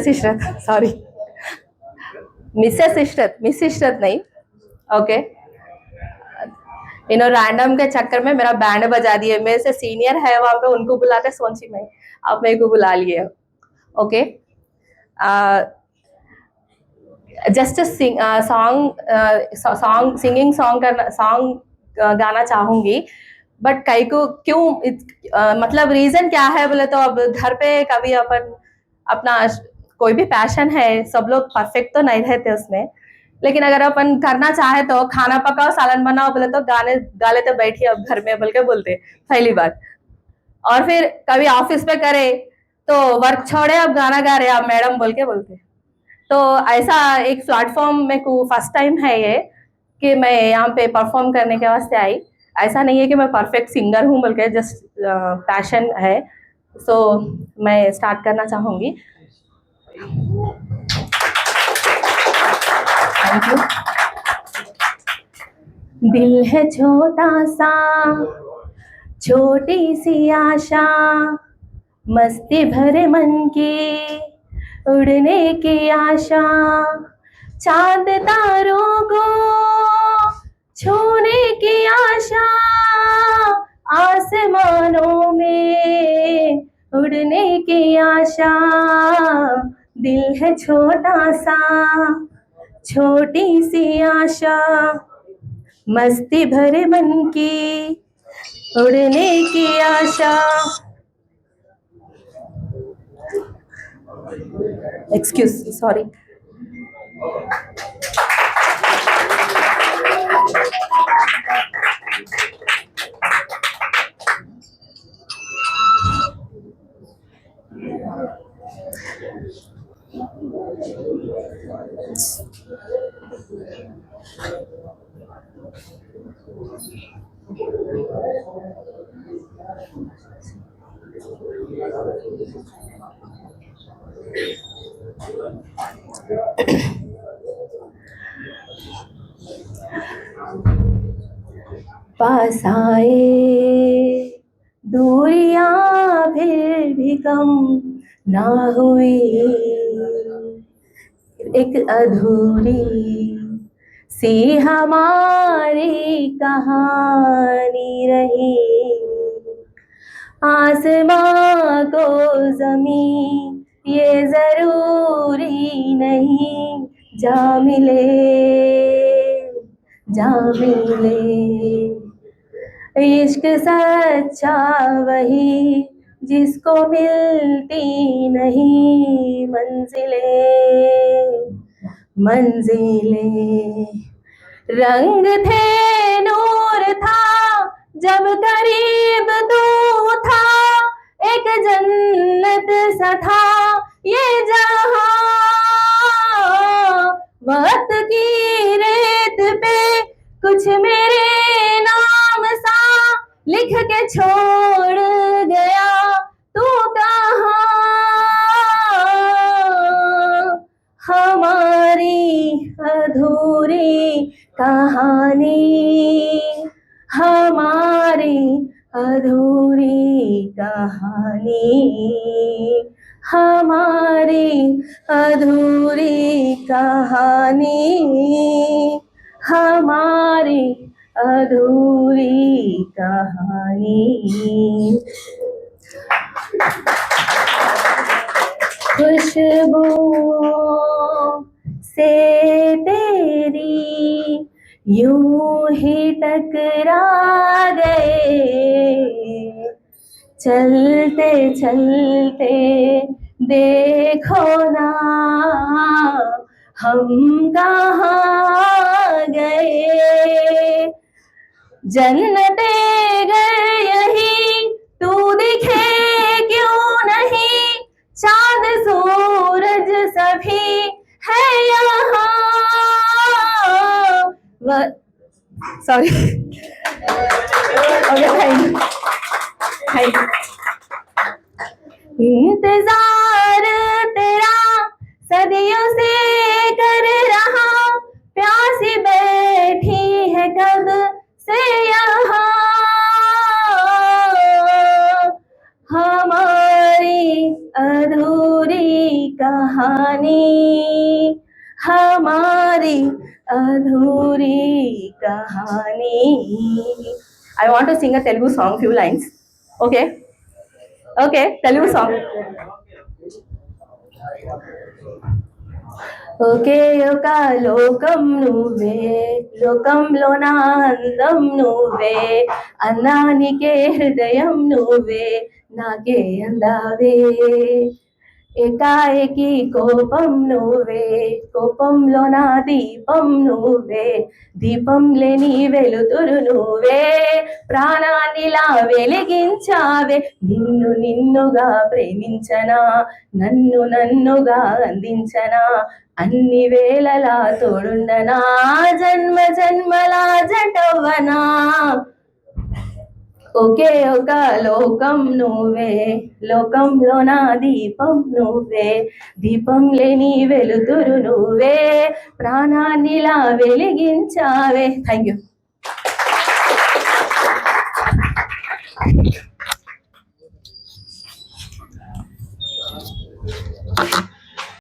Ishrat, sorry, miss Ishrat नहीं, okay. Random के चक्कर में मेरा बैंड बजा दिए। मेरे से सीनियर है वहां पे, उनको बुलाते सोची में, आप मेरे को बुला लिए, ओके। जस्ट सॉन्ग गाना चाहूंगी, बट कई को क्यों मतलब रीजन क्या है बोले तो, अब घर पे कभी अपन अपना कोई भी पैशन है, सब लोग परफेक्ट तो नहीं रहते उसमें, लेकिन अगर अपन करना चाहे तो खाना पकाओ सालन बनाओ बोले तो गाने गा लेते बैठिए अब घर में बोल के बोलते, पहली बात। और फिर कभी ऑफिस पे करे तो वर्क छोड़े अब गाना गा रहे आप मैडम बोल के बोलते। तो ऐसा एक प्लेटफॉर्म मेरे को फर्स्ट टाइम है ये कि मैं यहाँ पे परफॉर्म करने के वास्ते आई। ऐसा नहीं है कि मैं परफेक्ट सिंगर हूँ बल्कि जस्ट पैशन है। सो मैं स्टार्ट करना चाहूंगी। Thank you. दिल है छोटा सा, छोटी सी आशा, मस्ती भरे मन की, उड़ने की आशा, चांद तारों को छूने की आशा, आसमानों में उड़ने की आशा। दिल है छोटा सा, छोटी सी आशा, मस्ती भरे मन की, उड़ने की आशा। Excuse, sorry. पास आए दूरियां फिर भी कम ना हुई, एक अधूरी सी हमारी कहानी रही। आसमां को जमीन ये जरूरी नहीं, जा मिले जा मिले। इश्क सच्चा वही जिसको मिलती नहीं मंजिलें मंजिलें। रंग थे नूर था जब करीब तू था, एक जन्नत सा था ये जहां। वक्त की रेत पे कुछ मेरे नाम सा लिख के छोड़ गया तू कहाँ। हमारी अधूरी कहानी, हमारी अधूरी कहानी, हमारी अधूरी कहानी, हमारी अधूरी कहानी। खुशबू से तेरी यूं ही टकरा गए, चलते चलते देखो ना हम कहाँ गए। जन्नते गए यही तू दिखे क्यों नहीं, चांद सूरज सभी है यहाँ। Sorry, okay, thank you. इंतजार तेरा सदियों से कर रहा, प्यासी बैठी है कब से यहाँ। हमारी अधूरी कहानी, कहानी, हमारी अधूरी कहानी. I want to sing a Telugu song, few lines. Okay, okay, Telugu song. ఒకే ఒక లోకం నువ్వే, లోకంలో నా అందం నువ్వే, అన్నానికే హృదయం నువ్వే, నాకే అందావే. ఏకాఏకి కోపం నువ్వే, కోపంలో నా దీపం నువ్వే, దీపం లేని వెలుతురు నువ్వే, ప్రాణానిలా వెలిగించావే. నిన్ను నిన్నుగా ప్రేమించనా, నన్ను నన్నుగా అందించనా, అన్ని వేళలా తోడుండనా, జన్మ జన్మలా జంటవ్వనా. ఒకే ఒక లోకం నువ్వే, లోకంలో నా దీపం నువ్వే, దీపం లేని వెలుతురు నువ్వే, ప్రాణాన్నిలా వెలిగించావే. Thank you.